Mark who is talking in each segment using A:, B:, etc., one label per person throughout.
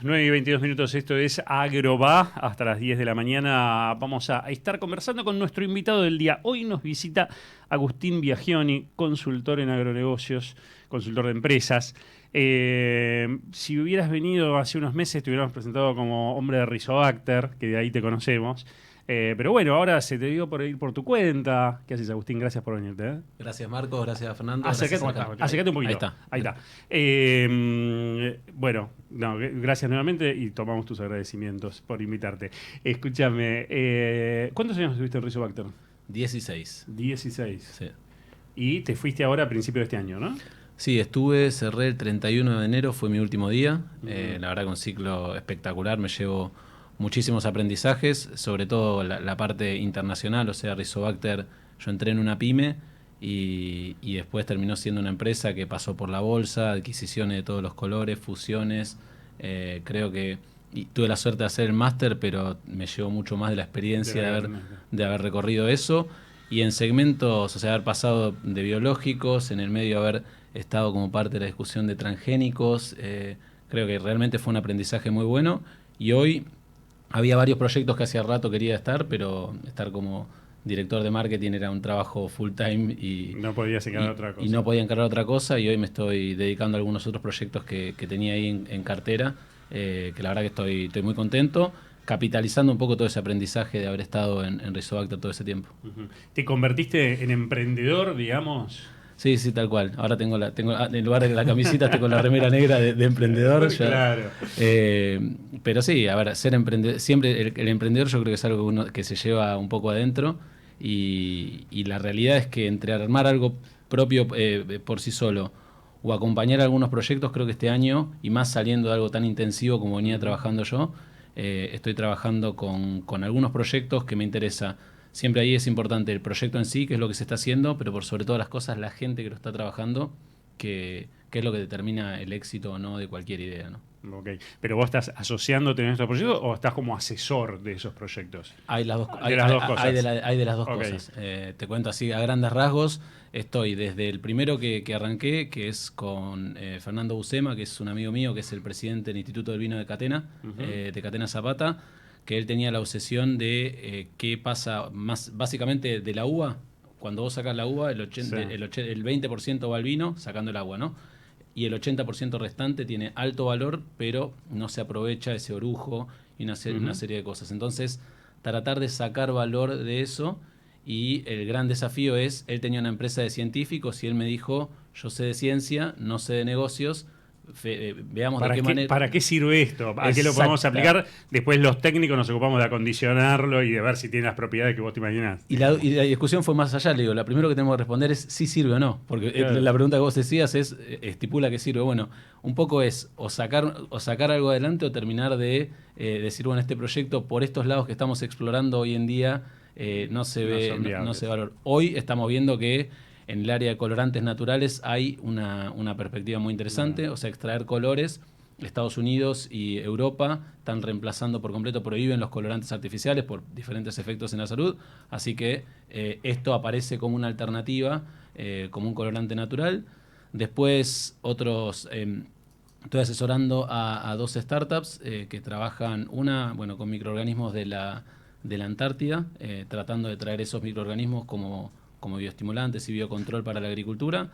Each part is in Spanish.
A: 9:22, esto es Agroba, hasta las 10 de la mañana vamos a estar conversando con nuestro invitado del día. Hoy nos visita Agustín Biagioni, consultor en agronegocios, consultor de empresas. Si hubieras venido hace unos meses te hubiéramos presentado como hombre de Rizobacter, que de ahí te conocemos. Pero bueno, ahora se te dio por ir por tu cuenta. ¿Qué haces, Agustín? Gracias por venirte.
B: Gracias, Marcos. Gracias, Fernando.
A: Acércate un poquito. Ahí está. Bueno, no, gracias nuevamente y tomamos tus agradecimientos por invitarte. Escúchame, ¿cuántos años estuviste en Rizobacter?
B: 16.
A: 16.
B: Sí.
A: Y te fuiste ahora a principios de este año, ¿no?
B: Sí, cerré el 31 de enero, fue mi último día. La verdad que un ciclo espectacular, me llevo muchísimos aprendizajes, sobre todo la parte internacional, o sea, Rizobacter, yo entré en una pyme y después terminó siendo una empresa que pasó por la bolsa, adquisiciones de todos los colores, fusiones, creo que tuve la suerte de hacer el máster, pero me llevó mucho más de la experiencia de haber recorrido eso, y en segmentos, o sea, haber pasado de biológicos, en el medio haber estado como parte de la discusión de transgénicos, creo que realmente fue un aprendizaje muy bueno, y hoy había varios proyectos que hacía rato quería estar, pero estar como director de marketing era un trabajo full time y
A: no podías encargar otra cosa.
B: Y no podía encargar otra cosa, y hoy me estoy dedicando a algunos otros proyectos que tenía ahí en cartera, que la verdad que estoy muy contento, capitalizando un poco todo ese aprendizaje de haber estado en Rizobacter todo ese tiempo.
A: ¿Te convertiste en emprendedor, digamos?
B: Sí, sí, tal cual. Ahora tengo en lugar de la camiseta estoy con la remera negra de emprendedor.
A: Claro.
B: Pero sí, a ver, ser emprendedor, siempre el emprendedor yo creo que es algo que se lleva un poco adentro, y la realidad es que entre armar algo propio por sí solo o acompañar algunos proyectos, creo que este año, y más saliendo de algo tan intensivo como venía trabajando yo, estoy trabajando con algunos proyectos que me interesa. Siempre ahí es importante el proyecto en sí, que es lo que se está haciendo, pero por sobre todas las cosas la gente que lo está trabajando, que es lo que determina el éxito o no de cualquier idea, ¿no?
A: Okay. ¿Pero vos estás asociándote en estos proyectos o estás como asesor de esos proyectos?
B: Hay las dos,
A: de las dos cosas.
B: Hay de las dos
A: Okay.
B: cosas. Te cuento así a grandes rasgos. Estoy desde el primero que arranqué, que es con Fernando Buscema, que es un amigo mío, que es el presidente del Instituto del Vino de Catena, de Catena Zapata, que él tenía la obsesión de qué pasa básicamente de la uva. Cuando vos sacás la uva, el 20% va al vino, sacando el agua, ¿no? Y el 80% restante tiene alto valor, pero no se aprovecha ese orujo y una serie de cosas. Entonces, tratar de sacar valor de eso, y el gran desafío es, él tenía una empresa de científicos y él me dijo, yo sé de ciencia, no sé de negocios, veamos de qué manera.
A: ¿Para qué sirve esto? ¿A qué lo podemos aplicar? Después los técnicos nos ocupamos de acondicionarlo y de ver si tiene las propiedades que vos te imaginás.
B: Y la discusión fue más allá, le digo, lo primero que tenemos que responder es si sirve o no, porque claro, la pregunta que vos decías es, estipula que sirve. Bueno, un poco es o sacar algo adelante o terminar de decir, bueno, este proyecto por estos lados que estamos explorando hoy en día no se ve valor. Hoy estamos viendo que en el área de colorantes naturales hay una perspectiva muy interesante, o sea, extraer colores. Estados Unidos y Europa están reemplazando por completo, prohíben los colorantes artificiales por diferentes efectos en la salud, así que esto aparece como una alternativa, como un colorante natural. Después estoy asesorando a dos startups que trabajan, una con microorganismos de la Antártida, tratando de traer esos microorganismos como bioestimulantes y biocontrol para la agricultura.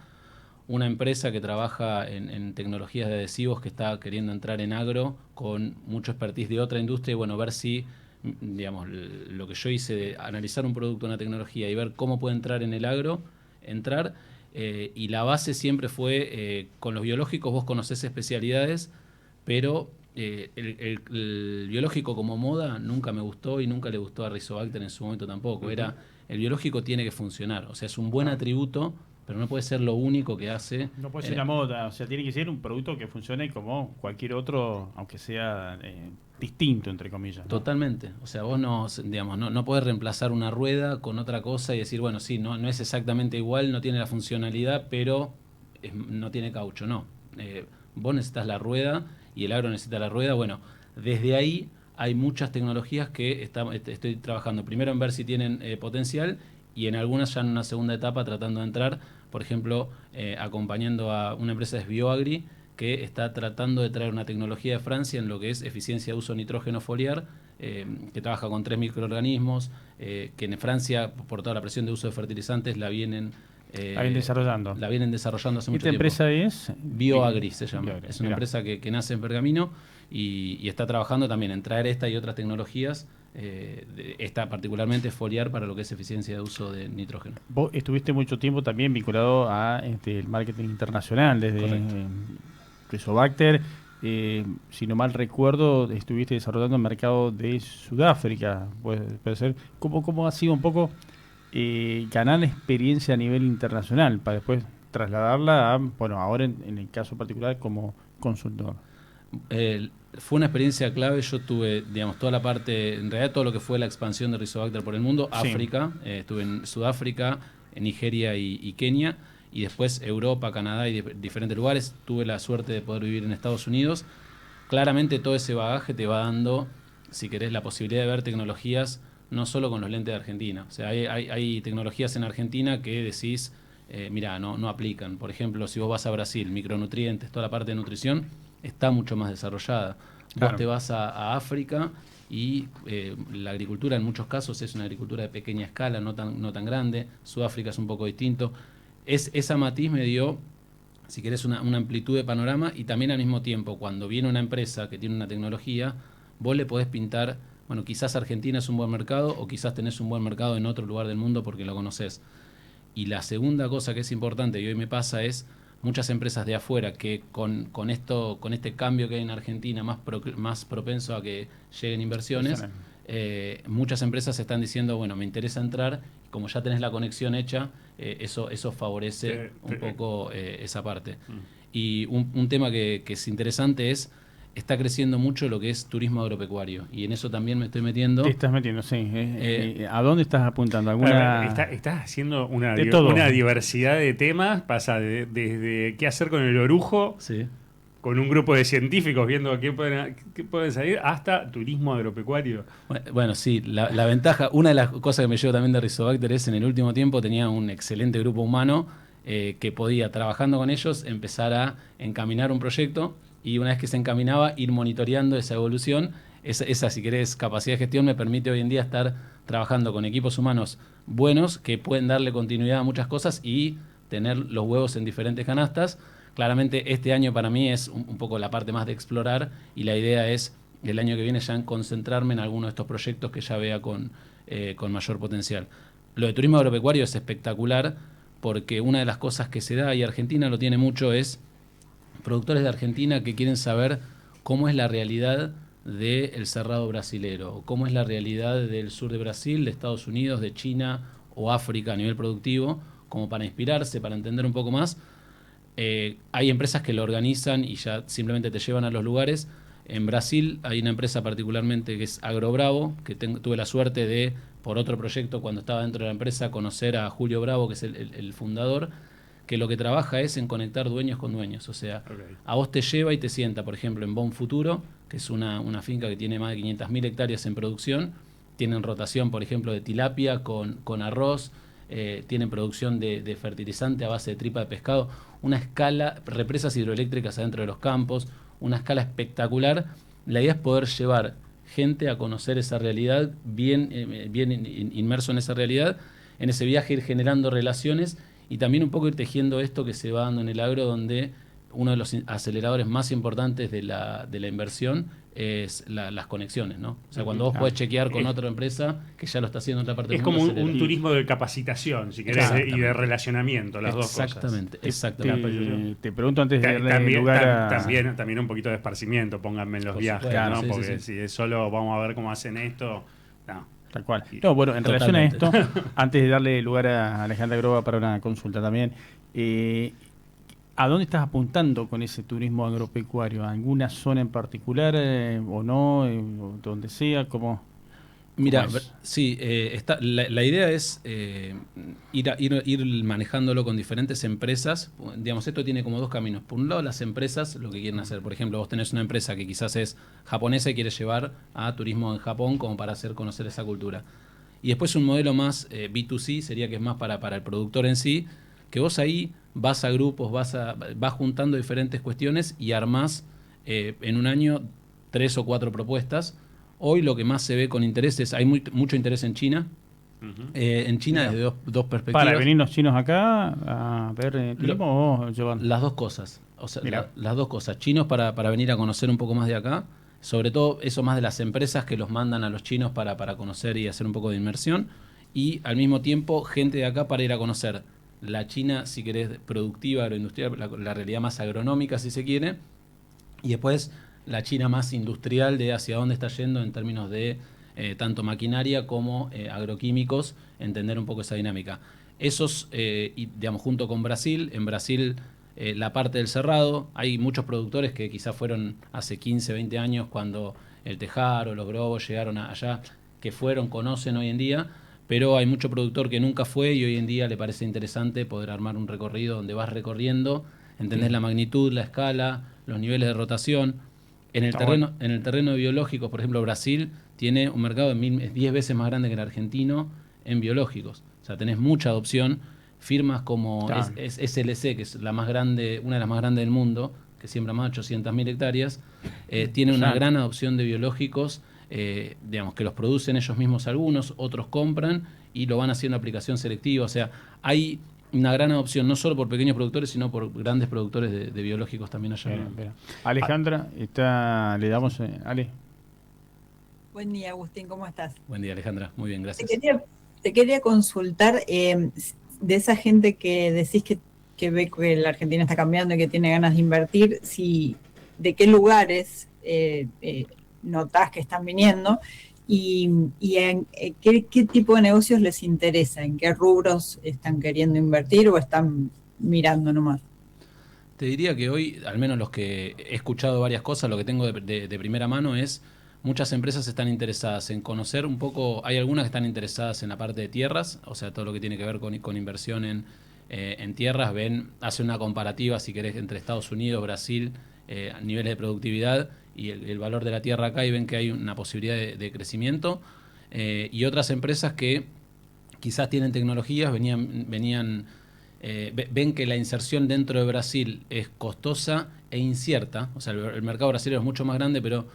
B: Una empresa que trabaja en tecnologías de adhesivos que está queriendo entrar en agro con mucho expertise de otra industria, y ver si, digamos, lo que yo hice de analizar un producto, una tecnología y ver cómo puede entrar en el agro, y la base siempre fue, con los biológicos vos conocés especialidades, pero el biológico como moda nunca me gustó y nunca le gustó a Rizobacter en su momento tampoco. El biológico tiene que funcionar, o sea, es un buen atributo, pero no puede ser lo único que hace.
C: No puede ser la moda, o sea, tiene que ser un producto que funcione como cualquier otro, aunque sea distinto, entre comillas, ¿no?
B: Totalmente, o sea, vos no podés reemplazar una rueda con otra cosa y decir, bueno, sí, no es exactamente igual, no tiene la funcionalidad, pero no tiene caucho, no. Vos necesitas la rueda y el agro necesita la rueda. Bueno, desde ahí hay muchas tecnologías que estoy trabajando primero en ver si tienen potencial, y en algunas ya en una segunda etapa tratando de entrar, por ejemplo, acompañando a una empresa de BioAgri que está tratando de traer una tecnología de Francia en lo que es eficiencia de uso de nitrógeno foliar, que trabaja con 3 microorganismos, que en Francia, por toda la presión de uso de fertilizantes, la vienen
C: desarrollando.
B: La vienen desarrollando hace mucho
C: ¿Esta
B: tiempo.
C: empresa es?
B: BioAgri se llama.
C: BioAgri,
B: Es una
C: mirá.
B: empresa que nace en Pergamino y está trabajando también en traer esta y otras tecnologías, esta particularmente foliar para lo que es eficiencia de uso de nitrógeno.
C: Vos estuviste mucho tiempo también vinculado a el marketing internacional, desde Rizobacter. Si no mal recuerdo, estuviste desarrollando el mercado de Sudáfrica. Puede ser. ¿Cómo ha sido un poco ganar experiencia a nivel internacional para después trasladarla a, bueno, ahora en el caso particular como consultor?
B: Fue una experiencia clave. Yo tuve, digamos, toda la parte, en realidad todo lo que fue la expansión de Rizobacter por el mundo,
C: Sí.
B: África, estuve en Sudáfrica, en Nigeria y Kenia, y después Europa, Canadá y diferentes lugares. Tuve la suerte de poder vivir en Estados Unidos. Claramente todo ese bagaje te va dando, si querés, la posibilidad de ver tecnologías no solo con los lentes de Argentina. O sea, hay tecnologías en Argentina que decís, mira, no aplican. Por ejemplo, si vos vas a Brasil, micronutrientes, toda la parte de nutrición está mucho más desarrollada.
C: Claro.
B: Vos te vas a África y la agricultura en muchos casos es una agricultura de pequeña escala, no tan grande. Sudáfrica es un poco distinto. Esa matiz me dio, si querés, una amplitud de panorama, y también al mismo tiempo, cuando viene una empresa que tiene una tecnología, vos le podés pintar, bueno, quizás Argentina es un buen mercado o quizás tenés un buen mercado en otro lugar del mundo porque lo conocés. Y la segunda cosa que es importante y hoy me pasa es muchas empresas de afuera que con este cambio que hay en Argentina más propenso a que lleguen inversiones, muchas empresas están diciendo, bueno, me interesa entrar, como ya tenés la conexión hecha, eso favorece un poco esa parte. Y un tema que es interesante es, está creciendo mucho lo que es turismo agropecuario, y en eso también me estoy metiendo.
C: Te estás metiendo, sí. ¿A dónde estás apuntando? ¿Alguna?
A: Estás haciendo una
C: todo.
A: diversidad de temas, pasa desde qué hacer con el orujo,
B: Sí.
A: con un grupo de científicos viendo qué pueden salir, hasta turismo agropecuario.
B: Bueno, sí, la ventaja, una de las cosas que me llevo también de Rizobacter es, en el último tiempo tenía un excelente grupo humano que podía, trabajando con ellos, empezar a encaminar un proyecto, y una vez que se encaminaba, ir monitoreando esa evolución. Esa, si querés, capacidad de gestión me permite hoy en día estar trabajando con equipos humanos buenos que pueden darle continuidad a muchas cosas y tener los huevos en diferentes canastas. Claramente este año para mí es un poco la parte más de explorar, y la idea es el año que viene ya en concentrarme en alguno de estos proyectos que ya vea con mayor potencial. Lo de turismo agropecuario es espectacular, porque una de las cosas que se da, y Argentina lo tiene mucho, es productores de Argentina que quieren saber cómo es la realidad del cerrado brasilero, o cómo es la realidad del sur de Brasil, de Estados Unidos, de China o África a nivel productivo, como para inspirarse, para entender un poco más. Hay empresas que lo organizan y ya simplemente te llevan a los lugares. En Brasil hay una empresa particularmente que es AgroBravo, que tuve la suerte de, por otro proyecto, cuando estaba dentro de la empresa, conocer a Julio Bravo, que es el fundador, que lo que trabaja es en conectar dueños con dueños. O sea, a vos te lleva y te sienta, por ejemplo, en Bon Futuro, que es una finca que tiene más de 500.000 hectáreas en producción. Tienen rotación, por ejemplo, de tilapia con arroz. Tienen producción de fertilizante a base de tripa de pescado. Una escala, represas hidroeléctricas adentro de los campos. Una escala espectacular. La idea es poder llevar gente a conocer esa realidad, bien inmerso en esa realidad. En ese viaje ir generando relaciones, y también un poco ir tejiendo esto que se va dando en el agro, donde uno de los aceleradores más importantes de la inversión es las conexiones, ¿no? O sea, cuando vos podés chequear con otra empresa que ya lo está haciendo en otra parte del mundo.
A: Es como un turismo de capacitación, si querés, y de relacionamiento, las dos cosas.
B: Exactamente.
C: Te pregunto antes de darle lugar a...
A: También un poquito de esparcimiento, pónganme en los viajes,
B: claro,
A: ¿no?
B: sí,
A: Porque
B: sí.
A: si es solo vamos a ver cómo hacen esto, no.
C: Tal cual. No, bueno, en relación a
B: Totalmente.
C: esto, antes de darle lugar a Alejandra Groba para una consulta también, ¿a dónde estás apuntando con ese turismo agropecuario? ¿A alguna zona en particular o no? O donde sea, ¿cómo?
B: Mira,
C: es?
B: sí, la idea es ir manejándolo con diferentes empresas. Digamos, esto tiene como dos caminos. Por un lado, las empresas lo que quieren hacer. Por ejemplo, vos tenés una empresa que quizás es japonesa y quiere llevar a turismo en Japón como para hacer conocer esa cultura. Y después un modelo más B2C, sería que es más para el productor en sí, que vos ahí vas a grupos, vas juntando diferentes cuestiones y armás en un año 3 o 4 propuestas. Hoy lo que más se ve con interés es, hay mucho interés en China. En China desde dos perspectivas.
C: ¿Para venir los chinos acá a ver turismo o llevar?
B: Las dos cosas. O sea, las dos cosas. Chinos para venir a conocer un poco más de acá. Sobre todo eso más de las empresas que los mandan a los chinos para conocer y hacer un poco de inmersión. Y al mismo tiempo gente de acá para ir a conocer la China, si querés, productiva, agroindustrial, la realidad más agronómica, si se quiere. Y después la China más industrial de hacia dónde está yendo en términos de tanto maquinaria como agroquímicos, entender un poco esa dinámica. Esos, y, digamos, junto con Brasil, en Brasil la parte del cerrado, hay muchos productores que quizás fueron hace 15, 20 años cuando el tejar o los globos llegaron allá, que conocen hoy en día, pero hay mucho productor que nunca fue y hoy en día le parece interesante poder armar un recorrido donde vas recorriendo, entendés la magnitud, la escala, los niveles de rotación. En el terreno de biológicos, por ejemplo, Brasil tiene un mercado de 10 veces más grande que el argentino en biológicos. O sea, tenés mucha adopción. Firmas como SLC, que es la más grande, una de las más grandes del mundo, que siembra más de 800.000 hectáreas, tiene una gran adopción de biológicos, digamos, que los producen ellos mismos algunos, otros compran y lo van haciendo aplicación selectiva. O sea, hay una gran adopción, no solo por pequeños productores, sino por grandes productores de biológicos también allá.
C: Bien. Alejandra, le damos... Ale.
D: Buen día, Agustín, ¿cómo estás?
B: Buen día, Alejandra. Muy bien, gracias.
D: Te quería consultar de esa gente que decís que ve que la Argentina está cambiando y que tiene ganas de invertir, de qué lugares notás que están viniendo y en qué tipo de negocios les interesa, en qué rubros están queriendo invertir o están mirando nomás.
B: Te diría que hoy, al menos los que he escuchado varias cosas, lo que tengo de primera mano es muchas empresas están interesadas en conocer un poco, hay algunas que están interesadas en la parte de tierras, o sea, todo lo que tiene que ver con inversión en tierras, hacen una comparativa, si querés, entre Estados Unidos, Brasil, niveles de productividad y el valor de la tierra acá y ven que hay una posibilidad de crecimiento. Y otras empresas que quizás tienen tecnologías, ven que la inserción dentro de Brasil es costosa e incierta, o sea, el mercado brasileño es mucho más grande, pero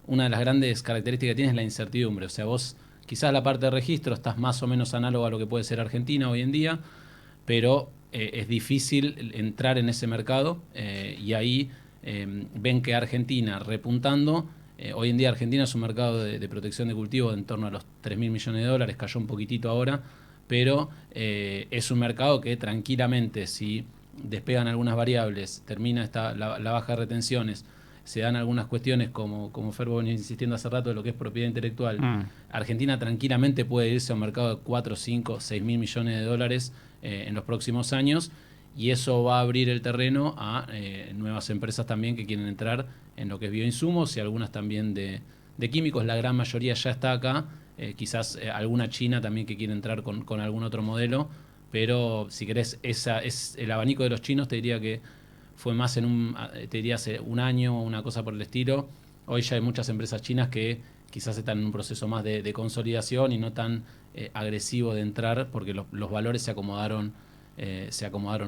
B: una de las grandes características que tiene es la incertidumbre. O sea, vos quizás la parte de registro estás más o menos análogo a lo que puede ser Argentina hoy en día, pero es difícil entrar en ese mercado y ahí ven que Argentina repuntando, hoy en día Argentina es un mercado de protección de cultivo de en torno a los 3.000 millones de dólares, cayó un poquitito ahora, pero es un mercado que tranquilamente, si despegan algunas variables, termina la baja de retenciones, se dan algunas cuestiones como Ferbo venía insistiendo hace rato de lo que es propiedad intelectual. Argentina tranquilamente puede irse a un mercado de 4, 5, 6 mil millones de dólares en los próximos años y eso va a abrir el terreno a nuevas empresas también que quieren entrar en lo que es bioinsumos y algunas también de químicos. La gran mayoría ya está acá, quizás alguna china también que quiere entrar con algún otro modelo, pero si querés, esa es el abanico de los chinos, te diría que fue más hace un año o una cosa por el estilo. Hoy ya hay muchas empresas chinas que quizás están en un proceso más de consolidación y no tan agresivo de entrar porque los valores se acomodaron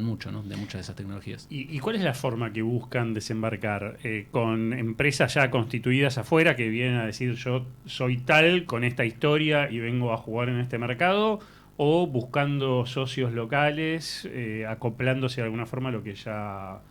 B: mucho, ¿no? De muchas de esas tecnologías.
A: ¿Y cuál es la forma que buscan desembarcar? ¿Con empresas ya constituidas afuera que vienen a decir yo soy tal con esta historia y vengo a jugar en este mercado? ¿O buscando socios locales, acoplándose de alguna forma a lo que ya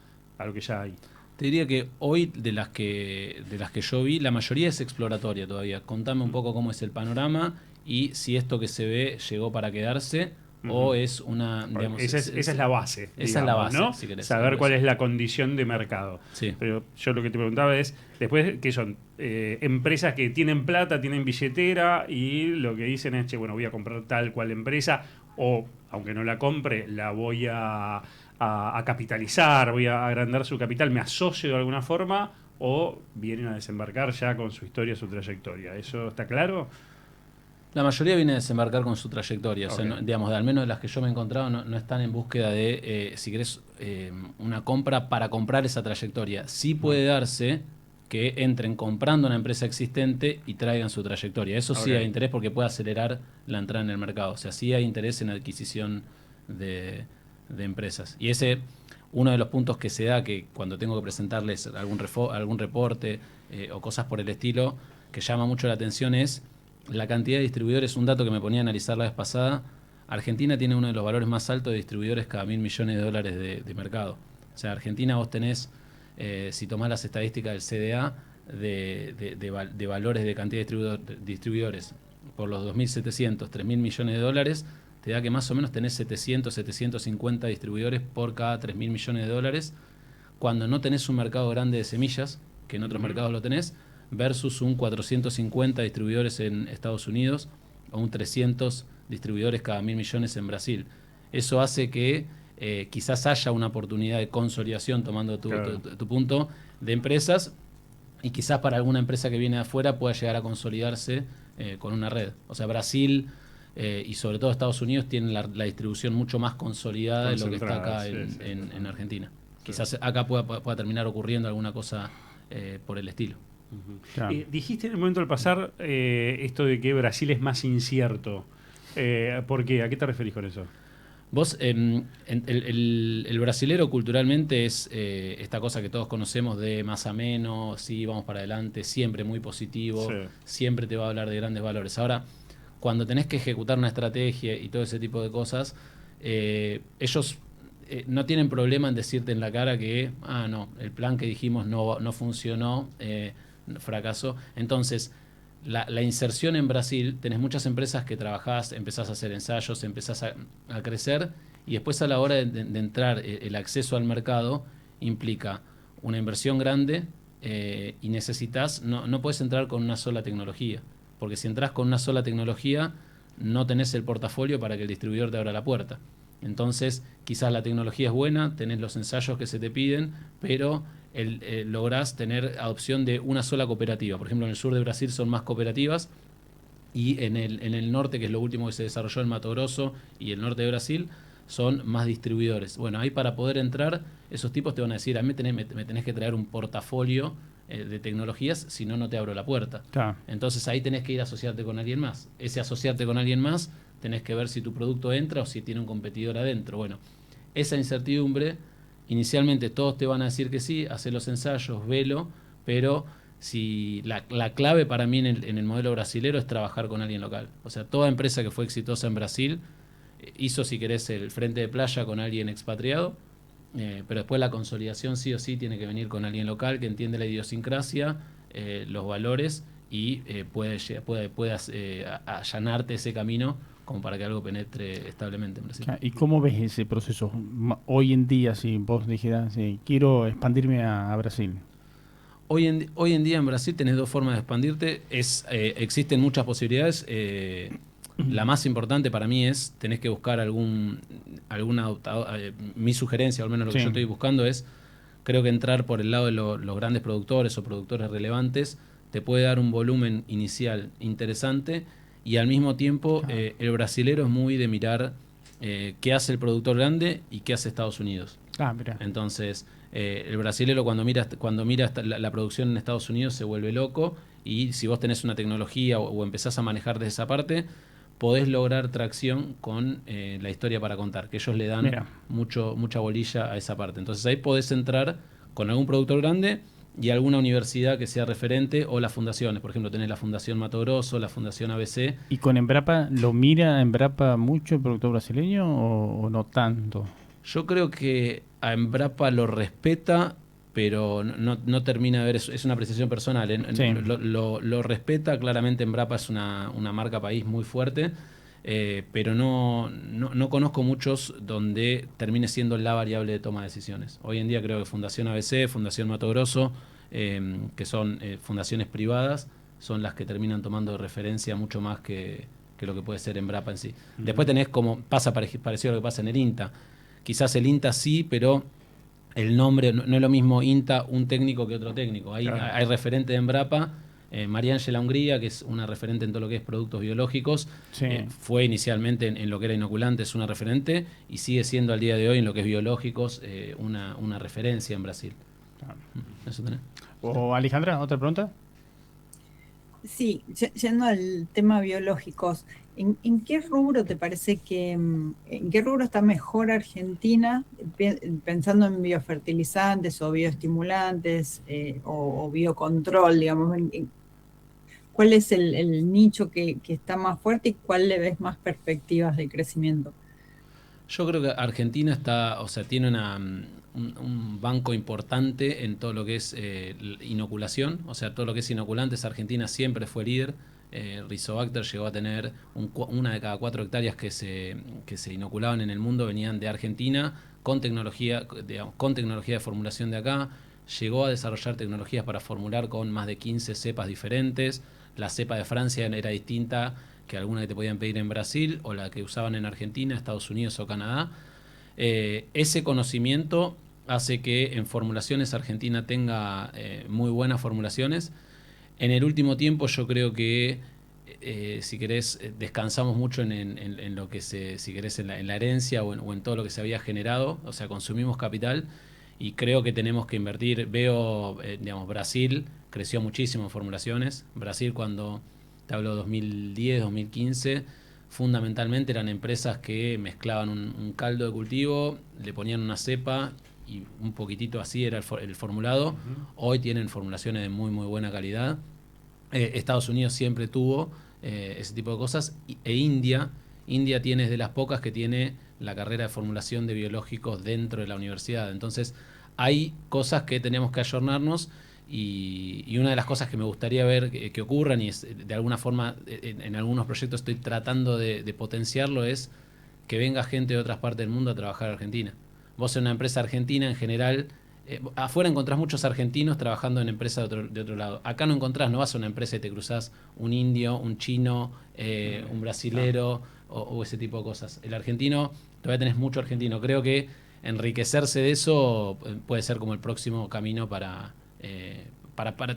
A: hay?
B: Te diría que hoy de las que yo vi, la mayoría es exploratoria todavía. Contame un poco cómo es el panorama y si esto que se ve llegó para quedarse o es una... Digamos,
A: esa es la base.
B: Esa es la base,
A: ¿no?
B: Si querés.
A: Saber cuál es la condición de mercado.
B: Sí.
A: Pero yo lo que te preguntaba es, después, ¿qué son? Empresas que tienen plata, tienen billetera y lo que dicen es, che, bueno, voy a comprar tal cual empresa o, aunque no la compre, la voy a capitalizar, voy a agrandar su capital, me asocio de alguna forma o vienen a desembarcar ya con su historia, su trayectoria. ¿Eso está claro?
B: La mayoría viene a desembarcar con su trayectoria.
A: Okay.
B: O sea, no, digamos, al menos de las que yo me he encontrado, no están en búsqueda de, si querés, una compra para comprar esa trayectoria. Sí puede darse que entren comprando una empresa existente y traigan su trayectoria. Eso sí hay interés porque puede acelerar la entrada en el mercado. O sea, sí hay interés en la adquisición de de empresas. Y ese, uno de los puntos que se da, que cuando tengo que presentarles algún reporte o cosas por el estilo, que llama mucho la atención es la cantidad de distribuidores. Un dato que me ponía a analizar la vez pasada: Argentina tiene uno de los valores más altos de distribuidores cada 1.000 millones de dólares de mercado. O sea, Argentina vos tenés, si tomás las estadísticas del CDA, de valores de cantidad de distribuidores por los 2.700, 3.000 millones de dólares, te da que más o menos tenés 700, 750 distribuidores por cada 3.000 millones de dólares, cuando no tenés un mercado grande de semillas, que en otros mercados lo tenés, versus un 450 distribuidores en Estados Unidos o un 300 distribuidores cada 1.000 millones en Brasil. Eso hace que quizás haya una oportunidad de consolidación, tomando tu punto, de empresas, y quizás para alguna empresa que viene de afuera pueda llegar a consolidarse con una red. O sea, Brasil y sobre todo Estados Unidos tienen la distribución mucho más consolidada de lo que está acá en Argentina. Quizás acá pueda terminar ocurriendo alguna cosa por el estilo.
A: Claro. Dijiste en el momento del pasar esto de que Brasil es más incierto. ¿Por qué? ¿A qué te referís con eso?
B: Vos, el brasilero culturalmente es esta cosa que todos conocemos de más ameno, sí, vamos para adelante, siempre muy positivo, siempre te va a hablar de grandes valores. Ahora, cuando tenés que ejecutar una estrategia y todo ese tipo de cosas, ellos no tienen problema en decirte en la cara que, no, el plan que dijimos no funcionó, fracasó. Entonces, la inserción en Brasil, tenés muchas empresas que trabajás, empezás a hacer ensayos, empezás a crecer, y después a la hora de entrar, el acceso al mercado implica una inversión grande y necesitas, no puedes entrar con una sola tecnología, porque si entras con una sola tecnología no tenés el portafolio para que el distribuidor te abra la puerta. Entonces, quizás la tecnología es buena, tenés los ensayos que se te piden, pero lográs tener adopción de una sola cooperativa. Por ejemplo, en el sur de Brasil son más cooperativas, y en el norte, que es lo último que se desarrolló en Mato Grosso y el norte de Brasil, son más distribuidores. Bueno, ahí para poder entrar, esos tipos te van a decir, a mí me tenés que traer un portafolio de tecnologías, si no, no te abro la puerta. Claro. Entonces ahí tenés que ir a asociarte con alguien más. Ese asociarte con alguien más, tenés que ver si tu producto entra o si tiene un competidor adentro. Bueno, esa incertidumbre, inicialmente todos te van a decir que sí, hacer los ensayos, velo, pero si la clave para mí en el modelo brasilero es trabajar con alguien local. O sea, toda empresa que fue exitosa en Brasil hizo, si querés, el frente de playa con alguien expatriado, pero después la consolidación sí o sí tiene que venir con alguien local que entiende la idiosincrasia, los valores, y puedas allanarte ese camino como para que algo penetre establemente en Brasil.
C: ¿Y cómo ves ese proceso hoy en día, si vos dijeras, quiero expandirme a Brasil?
B: Hoy en día en Brasil tenés dos formas de expandirte. Existen muchas posibilidades. La más importante para mí es, tenés que buscar algún adoptador. Mi sugerencia, o al menos lo que yo estoy buscando, es, creo que entrar por el lado de los grandes productores o productores relevantes te puede dar un volumen inicial interesante, y al mismo tiempo el brasilero es muy de mirar qué hace el productor grande y qué hace Estados Unidos. Entonces, el brasilero cuando mira la producción en Estados Unidos se vuelve loco, y si vos tenés una tecnología o empezás a manejar desde esa parte, podés lograr tracción con la historia para contar, que ellos le dan mucha bolilla a esa parte. Entonces ahí podés entrar con algún productor grande y alguna universidad que sea referente, o las fundaciones. Por ejemplo, tenés la Fundación Mato Grosso, la Fundación ABC.
C: ¿Y con Embrapa, lo mira Embrapa mucho el productor brasileño o no tanto?
B: Yo creo que a Embrapa lo respeta, pero no termina de ver, es una apreciación personal. Lo respeta, claramente Embrapa es una marca país muy fuerte, pero no conozco muchos donde termine siendo la variable de toma de decisiones. Hoy en día creo que Fundación ABC, Fundación Mato Grosso, que son fundaciones privadas, son las que terminan tomando de referencia mucho más que lo que puede ser Embrapa en sí. Después tenés, como pasa parecido a lo que pasa en el INTA. Quizás el INTA sí, pero el nombre no es lo mismo INTA un técnico que otro técnico. Hay referente de Embrapa, María Ángela Hungría, que es una referente en todo lo que es productos biológicos, fue inicialmente en lo que era inoculante, es una referente, y sigue siendo al día de hoy en lo que es biológicos una referencia en Brasil.
C: ¿O Alejandra, otra pregunta?
D: Sí, yendo al tema biológicos, ¿en qué rubro te parece en qué rubro está mejor Argentina, pensando en biofertilizantes o bioestimulantes o biocontrol, digamos? ¿Cuál es el nicho que está más fuerte y cuál le ves más perspectivas de crecimiento?
B: Yo creo que Argentina está, o sea, tiene un banco importante en todo lo que es inoculación, o sea, todo lo que es inoculantes. Argentina siempre fue líder. Rizobacter llegó a tener una de cada 4 hectáreas que se inoculaban en el mundo venían de Argentina con tecnología, digamos, con tecnología de formulación de acá. Llegó a desarrollar tecnologías para formular con más de 15 cepas diferentes. La cepa de Francia era distinta que alguna que te podían pedir en Brasil o la que usaban en Argentina, Estados Unidos o Canadá. Ese conocimiento hace que en formulaciones Argentina tenga muy buenas formulaciones. En el último tiempo yo creo que, si querés, descansamos mucho en lo que si querés, en la herencia o en todo lo que se había generado, o sea, consumimos capital y creo que tenemos que invertir. Veo, digamos, Brasil creció muchísimo en formulaciones. Brasil, cuando te hablo de 2010, 2015, fundamentalmente eran empresas que mezclaban un caldo de cultivo, le ponían una cepa y un poquitito así era el formulado. Hoy tienen formulaciones de muy buena calidad. Estados Unidos siempre tuvo ese tipo de cosas. India tiene, es de las pocas que tiene la carrera de formulación de biológicos dentro de la universidad. Entonces hay cosas que tenemos que ayornarnos. Y una de las cosas que me gustaría ver que ocurran, y es, de alguna forma en algunos proyectos estoy tratando de potenciarlo, es que venga gente de otras partes del mundo a trabajar a Argentina. Vos en una empresa argentina en general, afuera encontrás muchos argentinos trabajando en empresas de otro lado. Acá no encontrás, no vas a una empresa y te cruzás un indio, un chino, un brasilero o ese tipo de cosas. El argentino, todavía tenés mucho argentino. Creo que enriquecerse de eso puede ser como el próximo camino para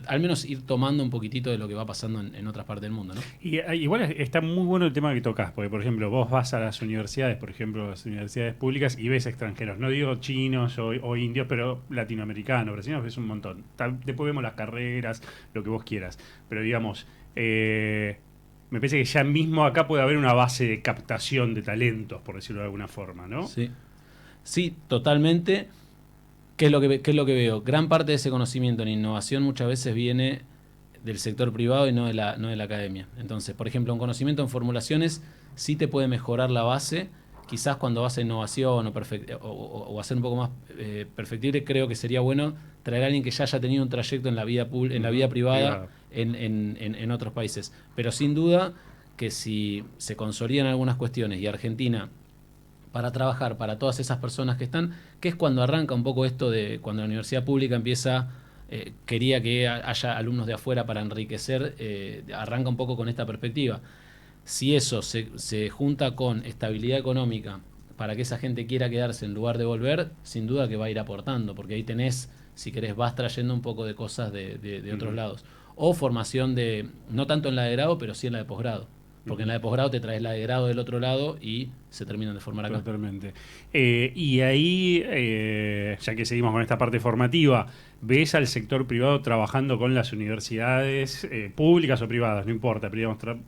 B: al menos ir tomando un poquitito de lo que va pasando en otras partes del mundo, ¿no?
A: Y igual está muy bueno el tema que tocas, porque por ejemplo vos vas a las universidades, por ejemplo las universidades públicas y ves extranjeros, no digo chinos o indios, pero latinoamericanos, brasileños, ves un montón. Después vemos las carreras, lo que vos quieras, pero digamos, me parece que ya mismo acá puede haber una base de captación de talentos, por decirlo de alguna forma, ¿no?
B: Sí, totalmente. ¿Qué es lo que veo? Gran parte de ese conocimiento en innovación muchas veces viene del sector privado y no de la academia. Entonces, por ejemplo, un conocimiento en formulaciones sí te puede mejorar la base. Quizás cuando vas a innovación o hacer un poco más perfectible, creo que sería bueno traer a alguien que ya haya tenido un trayecto en la vida privada en otros países. Pero sin duda que si se consolidan algunas cuestiones y Argentina, para trabajar para todas esas personas que están, que es cuando arranca un poco esto de cuando la universidad pública quería que haya alumnos de afuera para enriquecer, arranca un poco con esta perspectiva. Si eso se junta con estabilidad económica para que esa gente quiera quedarse en lugar de volver, sin duda que va a ir aportando, porque ahí tenés, si querés, vas trayendo un poco de cosas de otros lados. O formación no tanto en la de grado, pero sí en la de posgrado. Porque en la de posgrado te traes la de grado del otro lado y se terminan de formar acá.
A: Totalmente. Y ahí, ya que seguimos con esta parte formativa, ¿ves al sector privado trabajando con las universidades públicas o privadas? No importa, pero digamos,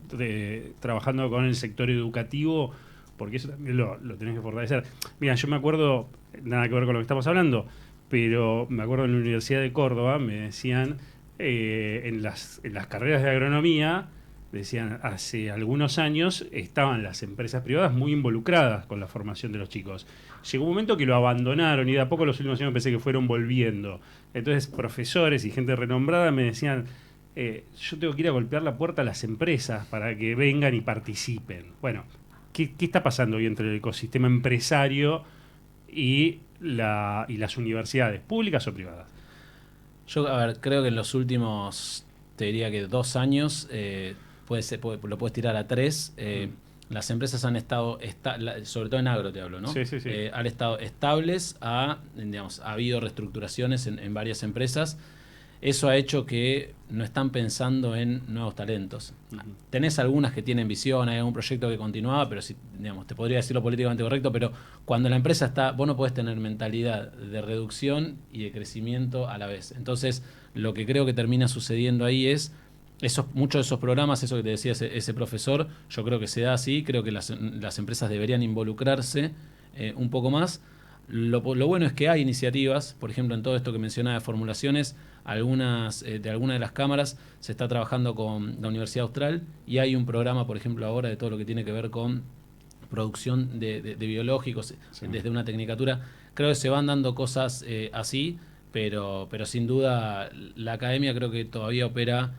A: trabajando con el sector educativo, porque eso también lo tenés que fortalecer. Mira, yo me acuerdo, nada que ver con lo que estamos hablando, pero me acuerdo en la Universidad de Córdoba, me decían, en las carreras de agronomía, decían, hace algunos años estaban las empresas privadas muy involucradas con la formación de los chicos. Llegó un momento que lo abandonaron y de a poco los últimos años pensé que fueron volviendo. Entonces profesores y gente renombrada me decían, yo tengo que ir a golpear la puerta a las empresas para que vengan y participen. Bueno, ¿qué está pasando hoy entre el ecosistema empresario y las universidades, públicas o privadas?
B: Yo, creo que en los últimos, te diría que 2 años... lo puedes tirar a 3. Las empresas han estado, sobre todo en agro te hablo, ¿no?
A: Sí.
B: Han estado estables, ha habido reestructuraciones en varias empresas. Eso ha hecho que no están pensando en nuevos talentos. Tenés algunas que tienen visión, hay algún proyecto que continuaba, pero te podría decir lo políticamente correcto, pero cuando la empresa está, vos no podés tener mentalidad de reducción y de crecimiento a la vez. Entonces, lo que creo que termina sucediendo ahí es muchos de esos programas, eso que te decía ese profesor, yo creo que se da así, creo que las empresas deberían involucrarse un poco más. Lo bueno es que hay iniciativas, por ejemplo, en todo esto que mencionaba de formulaciones, de algunas de las cámaras se está trabajando con la Universidad Austral y hay un programa, por ejemplo, ahora de todo lo que tiene que ver con producción de biológicos desde una tecnicatura. Creo que se van dando cosas así, pero sin duda la academia creo que todavía opera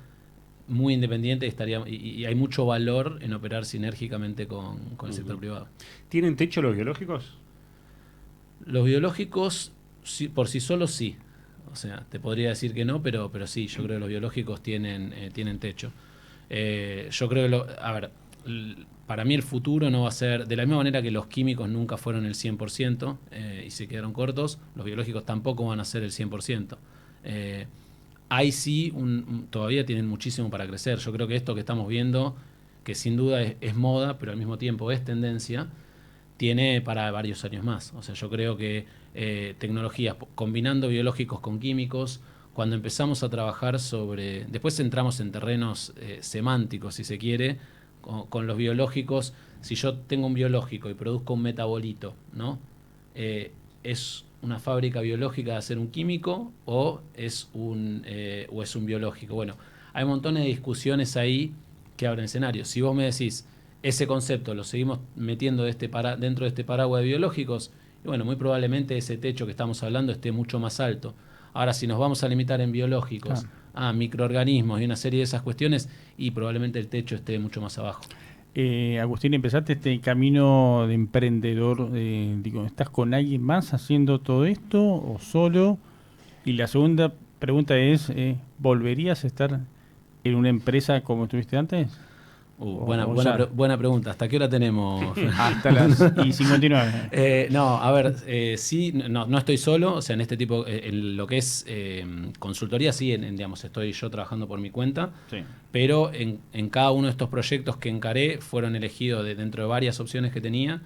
B: muy independiente y hay mucho valor en operar sinérgicamente con el sector privado.
A: ¿Tienen techo los biológicos?
B: Los biológicos por sí solos sí. O sea, te podría decir que no, pero sí, yo creo que los biológicos tienen techo. Yo creo que para mí el futuro no va a ser, de la misma manera que los químicos nunca fueron el 100% y se quedaron cortos, los biológicos tampoco van a ser el 100%. Ahí sí, todavía tienen muchísimo para crecer. Yo creo que esto que estamos viendo, que sin duda es moda, pero al mismo tiempo es tendencia, tiene para varios años más. O sea, yo creo que tecnologías, combinando biológicos con químicos, cuando empezamos a trabajar después entramos en terrenos semánticos, si se quiere, con los biológicos. Si yo tengo un biológico y produzco un metabolito, ¿no? ¿Es una fábrica biológica de hacer un químico o es un biológico? Bueno, hay montones de discusiones ahí que abren escenarios. Si vos me decís, ese concepto lo seguimos metiendo dentro de este paraguas de biológicos, y bueno, muy probablemente ese techo que estamos hablando esté mucho más alto. Ahora, si nos vamos a limitar en biológicos a microorganismos y una serie de esas cuestiones, y probablemente el techo esté mucho más abajo.
C: Agustín, empezaste este camino de emprendedor, ¿estás con alguien más haciendo todo esto o solo? Y la segunda pregunta es, ¿volverías a estar en una empresa como estuviste antes?
B: Buena pregunta. ¿Hasta qué hora tenemos?
C: Hasta las 59.
B: No, a ver, sí, no estoy solo, o sea, en este tipo, en lo que es consultoría, sí, digamos, estoy yo trabajando por mi cuenta,
C: Sí.
B: pero en cada uno de estos proyectos que encaré fueron elegidos dentro de varias opciones que tenía,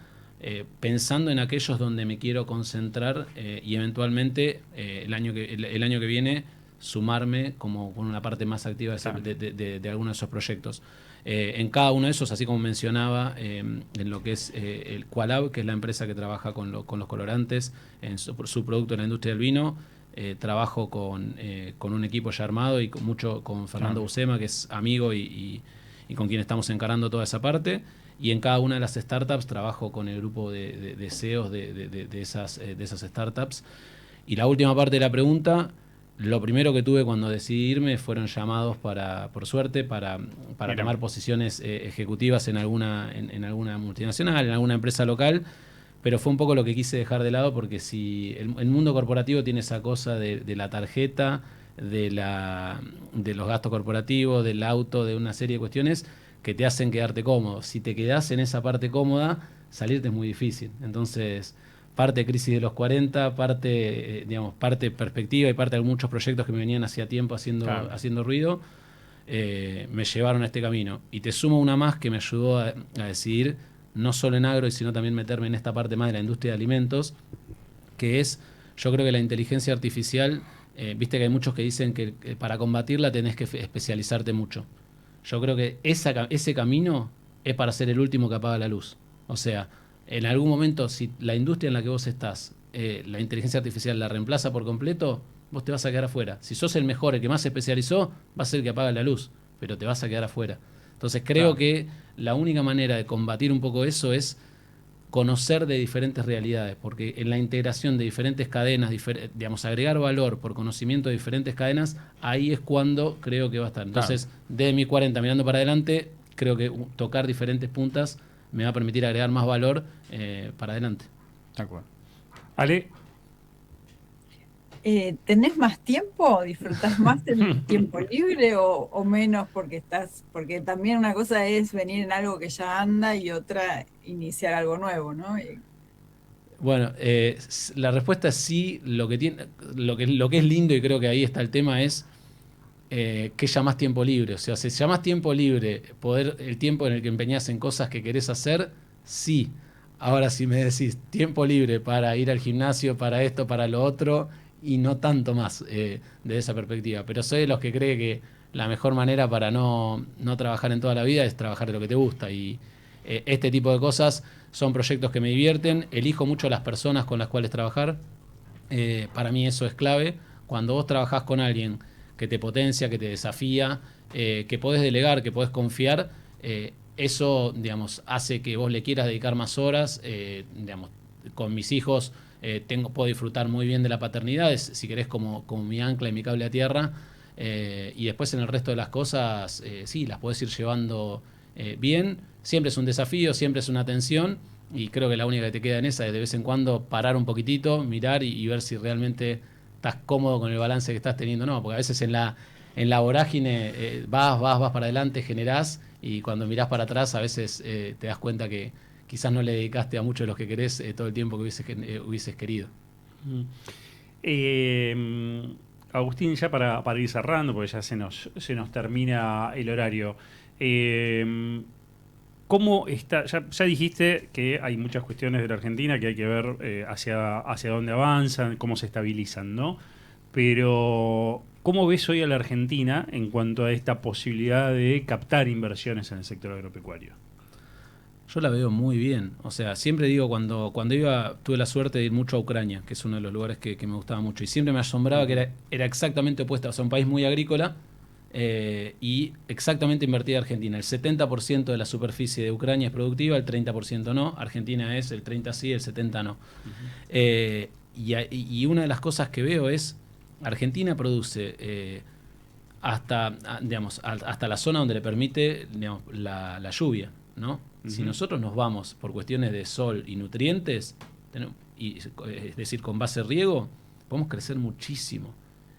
B: pensando en aquellos donde me quiero concentrar y eventualmente el año que viene sumarme como con una parte más activa de alguno de esos proyectos. En cada uno de esos, así como mencionaba, en lo que es el Qualab, que es la empresa que trabaja con los colorantes, en su producto en la industria del vino, trabajo con un equipo ya armado y con Fernando Buscema, que es amigo y con quien estamos encarando toda esa parte. Y en cada una de las startups trabajo con el grupo de CEOs de esas startups. Y la última parte de la pregunta, lo primero que tuve cuando decidí irme fueron llamados por suerte, para tomar posiciones ejecutivas en alguna multinacional, en alguna empresa local, pero fue un poco lo que quise dejar de lado, porque si el mundo corporativo tiene esa cosa de la tarjeta, de los gastos corporativos, del auto, de una serie de cuestiones que te hacen quedarte cómodo. Si te quedás en esa parte cómoda, salirte es muy difícil. Entonces, parte crisis de los 40, parte perspectiva y parte de muchos proyectos que me venían hacía tiempo haciendo ruido, me llevaron a este camino. Y te sumo una más que me ayudó a decidir, no solo en agro, sino también meterme en esta parte más de la industria de alimentos, que es, yo creo que la inteligencia artificial, viste que hay muchos que dicen que para combatirla tenés que especializarte mucho. Yo creo que ese camino es para ser el último que apaga la luz. O sea, en algún momento, si la industria en la que vos estás, la inteligencia artificial la reemplaza por completo, vos te vas a quedar afuera. Si sos el mejor, el que más se especializó, va a ser el que apaga la luz, pero te vas a quedar afuera. Entonces creo que la única manera de combatir un poco eso es conocer de diferentes realidades, porque en la integración de diferentes cadenas, agregar valor por conocimiento de diferentes cadenas, ahí es cuando creo que va a estar. Entonces, de mi 40 mirando para adelante, creo que tocar diferentes puntas me va a permitir agregar más valor para adelante.
C: De acuerdo.
A: Ale.
D: ¿Tenés más tiempo? ¿Disfrutás más del tiempo libre o menos porque también una cosa es venir en algo que ya anda y otra iniciar algo nuevo, ¿no?
B: Bueno, la respuesta es sí. Lo que es lindo, y creo que ahí está el tema, es que llamás tiempo libre. O sea, si llamás tiempo libre, el tiempo en el que empeñás en cosas que querés hacer, sí. Ahora, si me decís tiempo libre para ir al gimnasio, para esto, para lo otro, y no tanto más de esa perspectiva. Pero soy de los que cree que la mejor manera para no trabajar en toda la vida es trabajar de lo que te gusta. Y este tipo de cosas son proyectos que me divierten. Elijo mucho las personas con las cuales trabajar. Para mí eso es clave. Cuando vos trabajás con alguien que te potencia, que te desafía, que podés delegar, que podés confiar, eso, digamos, hace que vos le quieras dedicar más horas. Digamos, con mis hijos puedo disfrutar muy bien de la paternidad, si querés como mi ancla y mi cable a tierra. Y después en el resto de las cosas, sí, las podés ir llevando bien. Siempre es un desafío, siempre es una tensión, y creo que la única que te queda en esa es de vez en cuando parar un poquitito, mirar y ver si realmente estás cómodo con el balance que estás teniendo o no, porque a veces en la vorágine vas para adelante, generás, y cuando mirás para atrás a veces te das cuenta que quizás no le dedicaste a muchos de los que querés todo el tiempo que hubieses querido.
A: Agustín, ya para ir cerrando, porque ya se nos termina el horario, ¿cómo está? Ya dijiste que hay muchas cuestiones de la Argentina que hay que ver hacia dónde avanzan, cómo se estabilizan, ¿no? Pero, ¿cómo ves hoy a la Argentina en cuanto a esta posibilidad de captar inversiones en el sector agropecuario?
B: Yo la veo muy bien. O sea, siempre digo, cuando tuve la suerte de ir mucho a Ucrania, que es uno de los lugares que me gustaba mucho, y siempre me asombraba que era exactamente opuesta. O sea, un país muy agrícola y exactamente invertida Argentina. El 70% de la superficie de Ucrania es productiva, el 30% no. Argentina es el 30% sí, el 70% no. Y una de las cosas que veo es, Argentina produce hasta la zona donde le permite, digamos, la lluvia, ¿no? Si nosotros nos vamos por cuestiones de sol y nutrientes, es decir, con base riego, podemos crecer muchísimo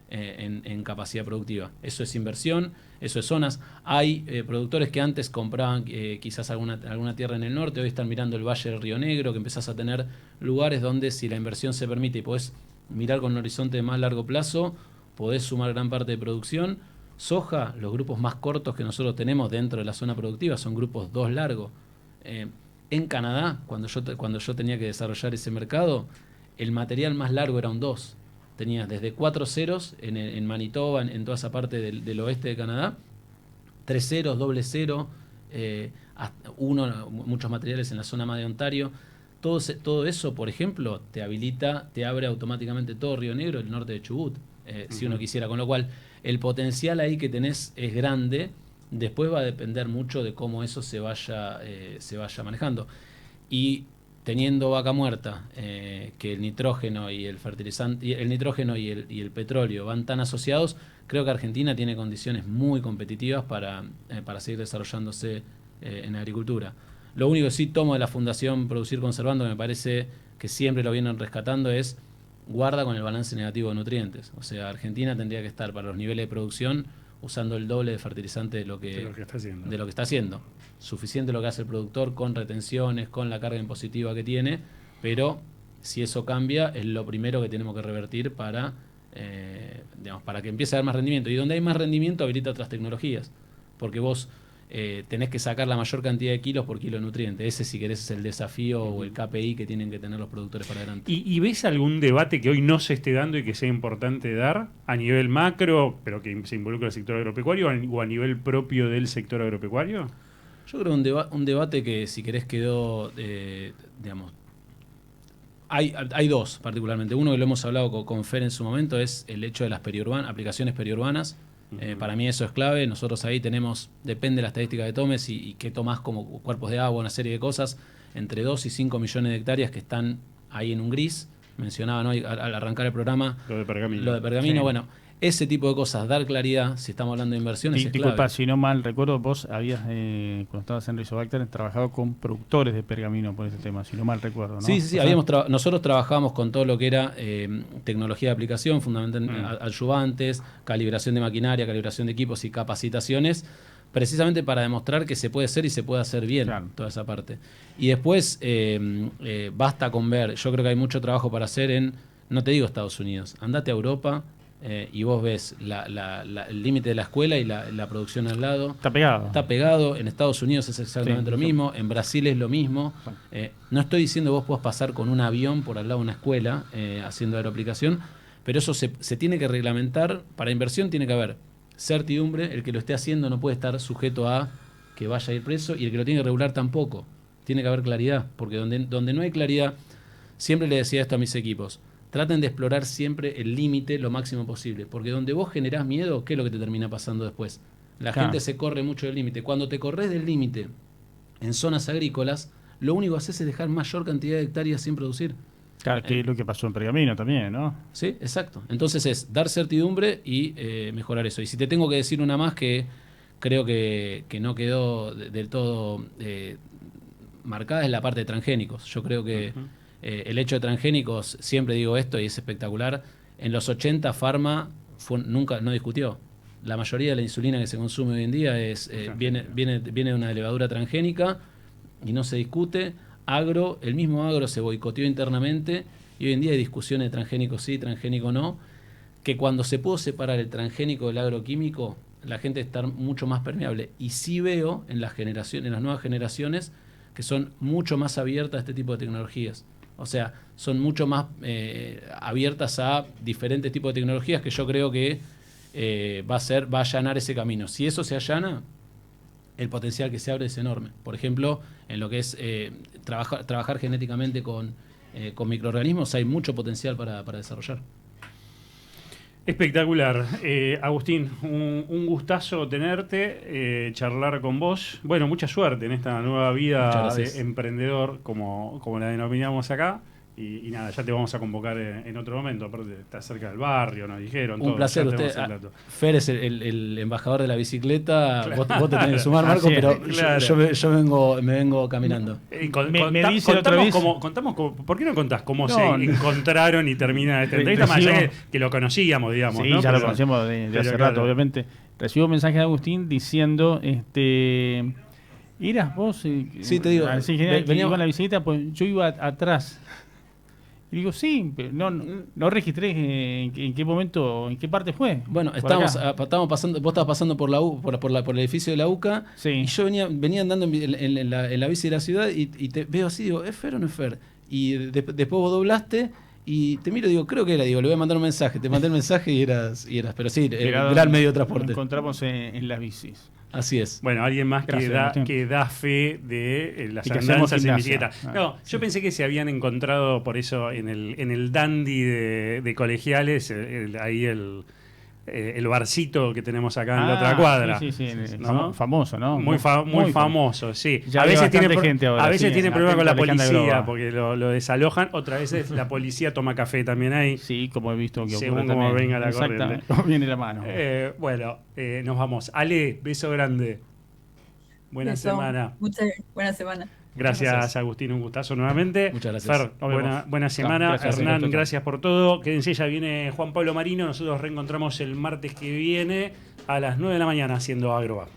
B: en capacidad productiva. Eso es inversión, eso es zonas. Hay productores que antes compraban quizás alguna tierra en el norte, hoy están mirando el Valle del Río Negro, que empezás a tener lugares donde, si la inversión se permite y podés mirar con un horizonte de más largo plazo, podés sumar gran parte de producción. Soja, los grupos más cortos que nosotros tenemos dentro de la zona productiva son grupos 2 largos. En Canadá, cuando yo tenía que desarrollar ese mercado, el material más largo era un 2. Tenías desde 4 ceros en Manitoba, en toda esa parte del oeste de Canadá, 3 ceros, doble cero, muchos materiales en la zona más de Ontario. Todo eso, por ejemplo, te abre automáticamente todo Río Negro, el norte de Chubut, si uno quisiera. Con lo cual, el potencial ahí que tenés es grande. Después va a depender mucho de cómo eso se vaya manejando. Y teniendo vaca muerta, que el nitrógeno y el fertilizante, el nitrógeno y el petróleo van tan asociados, creo que Argentina tiene condiciones muy competitivas para seguir desarrollándose en agricultura. Lo único que sí tomo de la Fundación Producir Conservando, que me parece que siempre lo vienen rescatando, es guarda con el balance negativo de nutrientes. O sea, Argentina tendría que estar, para los niveles de producción, usando el doble de fertilizante de lo que está haciendo. Suficiente lo que hace el productor, con retenciones, con la carga impositiva que tiene, pero si eso cambia, es lo primero que tenemos que revertir para que empiece a dar más rendimiento. Y donde hay más rendimiento, habilita otras tecnologías, porque vos tenés que sacar la mayor cantidad de kilos por kilo de nutriente. Ese, si querés, es el desafío o el KPI que tienen que tener los productores para adelante.
A: ¿Y ves algún debate que hoy no se esté dando y que sea importante dar a nivel macro, pero que se involucre el sector agropecuario, o a nivel propio del sector agropecuario?
B: Yo creo un debate que, si querés, quedó, hay dos particularmente. Uno que lo hemos hablado con Fer en su momento, es el hecho de las aplicaciones periurbanas. Para mí eso es clave. Nosotros ahí tenemos, depende de la estadística que tomes y qué tomás como cuerpos de agua, una serie de cosas, entre 2 y 5 millones de hectáreas que están ahí en un gris. Mencionaban hoy al arrancar el programa
A: lo de Pergamino.
B: Sí. Bueno, ese tipo de cosas, dar claridad, si estamos hablando de inversiones, es
C: disculpa,
B: clave.
C: Si no mal recuerdo, vos habías, cuando estabas en Rizobacter, trabajado con productores de pergamino por ese tema, si no mal recuerdo, ¿no?
B: Sí. Nosotros trabajábamos con todo lo que era tecnología de aplicación, fundamentalmente adyuvantes, calibración de maquinaria, calibración de equipos y capacitaciones, precisamente para demostrar que se puede hacer y se puede hacer bien, claro, toda esa parte. Y después basta con ver, yo creo que hay mucho trabajo para hacer no te digo Estados Unidos, andate a Europa, y vos ves el límite de la escuela y la producción al lado. Está pegado. En Estados Unidos es exactamente lo mismo. En Brasil es lo mismo. No estoy diciendo que vos puedas pasar con un avión por al lado de una escuela haciendo aeroaplicación, pero eso se tiene que reglamentar. Para inversión tiene que haber certidumbre, el que lo esté haciendo no puede estar sujeto a que vaya a ir preso, y el que lo tiene que regular tampoco. Tiene que haber claridad, porque donde no hay claridad, siempre le decía esto a mis equipos, traten de explorar siempre el límite lo máximo posible, porque donde vos generás miedo, ¿qué es lo que te termina pasando después? La gente se corre mucho del límite. Cuando te corres del límite en zonas agrícolas, lo único que haces es dejar mayor cantidad de hectáreas sin producir.
C: Claro, que es lo que pasó en Pergamino también, ¿no?
B: Sí, exacto. Entonces es dar certidumbre y mejorar eso. Y si te tengo que decir una más que creo que no quedó del todo marcada, es la parte de transgénicos. Yo creo que el hecho de transgénicos, siempre digo esto y es espectacular, en los 80 Pharma nunca no discutió. La mayoría de la insulina que se consume hoy en día viene de una levadura transgénica y no se discute. El mismo agro se boicoteó internamente y hoy en día hay discusiones de transgénico sí, transgénico no, que cuando se pudo separar el transgénico del agroquímico, la gente está mucho más permeable. Y sí veo en las nuevas generaciones que son mucho más abiertas a este tipo de tecnologías. O sea, son mucho más abiertas a diferentes tipos de tecnologías que yo creo que va a allanar ese camino. Si eso se allana, el potencial que se abre es enorme. Por ejemplo, en lo que es trabajar genéticamente con microorganismos, hay mucho potencial para desarrollar.
A: Espectacular. Agustín, un gustazo tenerte, charlar con vos. Bueno, mucha suerte en esta nueva vida de emprendedor, como la denominamos acá. Y nada, ya te vamos a convocar en otro momento. Aparte, está cerca del barrio, nos dijeron.
B: Un placer. Fer es el embajador de la bicicleta. Claro. Vos te tenés que sumar, Marco, pero claro. yo me vengo caminando.
A: Contamos ¿por qué no contás cómo se encontraron y termina esta entrevista? Más allá que lo conocíamos, digamos.
C: Sí,
A: ¿no?
C: ya lo conocíamos de hace rato, obviamente. Recibo un mensaje de Agustín diciendo... ¿Eras vos?
B: Sí, te digo.
C: Venía con la bicicleta, pues yo iba atrás. Y digo, sí, pero no registré en qué momento, en qué parte fue.
B: Bueno, estábamos pasando, vos estabas pasando por el edificio de la UCA, sí. Y yo venía andando en la bici de la ciudad y te veo así, digo, ¿es Fer o no es Fer? Y después vos doblaste y te miro y digo, creo que era, le voy a mandar un mensaje. Te mandé el mensaje y eras, pero sí, gran medio de transporte. Nos
C: encontramos en las bicis.
B: Así es.
A: Bueno, alguien más que da fe de las andanzas en bicicleta. Yo pensé que se habían encontrado por eso en el dandy de colegiales, ahí el barcito que tenemos acá en la otra cuadra.
C: Sí. ¿No? Famoso, ¿no?
A: Muy famoso, sí.
C: Ya a veces tiene
A: problemas con la policía porque lo desalojan. Otras veces la policía toma café también ahí.
C: Sí, como he visto que
A: según como venga la corriente.
C: Como viene la mano.
A: Nos vamos. Ale, beso grande. Buena semana.
D: Buena semana.
A: Gracias, Agustín, un gustazo nuevamente.
B: Muchas gracias.
A: Fer, buena semana. Hernán, gracias por todo. Quédense, ya viene Juan Pablo Marino. Nosotros reencontramos el martes que viene a las 9 de la mañana haciendo Agroba.